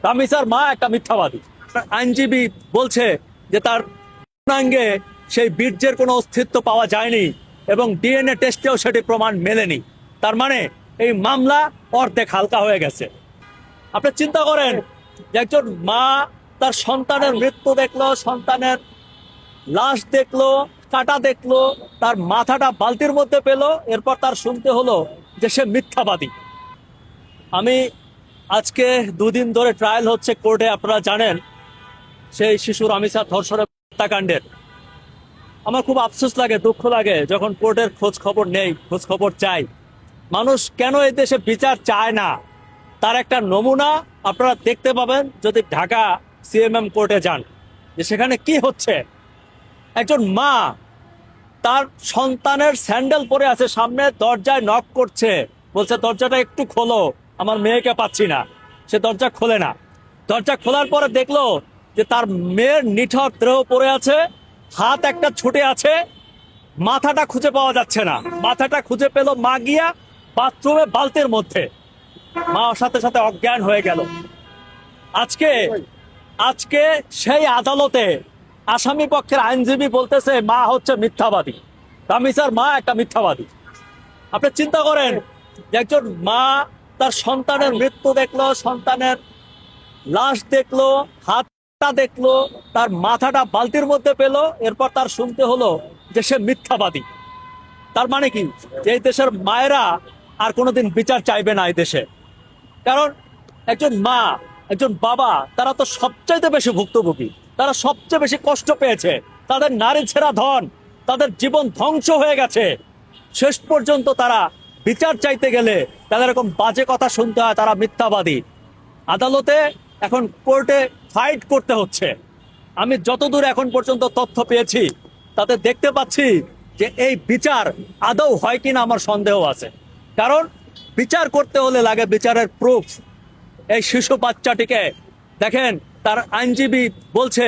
তামিসার মা একটা মিথ্যাবাদী। আইনজীবী বলছে যে তার যৌনাঙ্গে সেই বীর্যের কোনো অস্তিত্ব পাওয়া যায়নি এবং ডিএনএ টেস্টেও সেটি প্রমাণ মেলেনি। তার মানে এই মামলা অর্ধেক হালকা হয়ে গেছে। আপনি চিন্তা করেন যে একজন মা তার সন্তানের মৃত্যু দেখলো, সন্তানের লাশ দেখলো, কাটা দেখলো, তার মাথাটা বালতির মধ্যে পেলো, এরপর তার শুনতে হলো যে সে মিথ্যাবাদী। আমি আজকে দুদিন ধরে ট্রায়াল হচ্ছে কোর্টে, আপনারা জানেন সেই শিশু রামিসা ধর্ষণের হত্যাকাণ্ডের। আমার খুব আফসোস লাগে, দুঃখ লাগে যখন কোর্টের খোঁজ খবর নেই, খোঁজ খবর চাই। মানুষ কেন এই দেশে বিচার চায় না তার একটা নমুনা আপনারা দেখতে পাবেন যদি ঢাকা সিএমএম কোর্টে যান, যে সেখানে কি হচ্ছে। একজন মা তার সন্তানের স্যান্ডেল পরে আছে, সামনে দরজায় নক করছে, বলছে দরজাটা একটু খোলো, আমার মেয়েকে পাচ্ছি না। সে দরজা খোলে না। দরজা খোলার পরে দেখলো যে তার মেয়ের নিথর দেহ পড়ে আছে, হাত একটা ছুটে আছে, মাথাটা খুঁজে পাওয়া যাচ্ছে না। মাথাটা খুঁজে পেল মা গিয়া বাথরুমে বালতির মধ্যে, মা সাথে সাথে অজ্ঞান হয়ে গেল। আজকে আজকে সেই আদালতে আসামি পক্ষের আইনজীবী বলতেছে মা হচ্ছে মিথ্যাবাদী, রামিসার মা একটা মিথ্যাবাদী। আপনি চিন্তা করেন যে একজন মা তার সন্তানের মৃত্যু দেখলো, সন্তানের লাশ দেখলো, হাতটা দেখলো, তার মাথাটা বালতির মধ্যে পেলো, এরপর তার শুনতে হলো যে সে মিথ্যাবাদী। তার মানে কি, যে এই দেশের মায়েরা আর কোনোদিন বিচার চাইবে না এই দেশে। কারণ একজন মা, একজন বাবা, তারা তো সবচাইতে বেশি ভুক্তভোগী, তারা সবচেয়ে বেশি কষ্ট পেয়েছে, তাদের নারী ছেঁড়া ধন, তাদের জীবন ধ্বংস হয়ে গেছে। শেষ পর্যন্ত তারা বিচার চাইতে গেলে তাদের এরকম বাজে কথা শুনতে হয়, তারা মিথ্যাবাদী। আদালতে এখন কোর্টে ফাইট করতে হচ্ছে। আমি যতদূর এখন পর্যন্ত তথ্য পেয়েছি তাতে দেখতে পাচ্ছি যে এই বিচার আদৌ হয় কিনা আমার সন্দেহ আছে। কারণ বিচার করতে হলে লাগে বিচারের প্রুফ। এই শিশু বাচ্চাটিকে দেখেন, তার আইনজীবী বলছে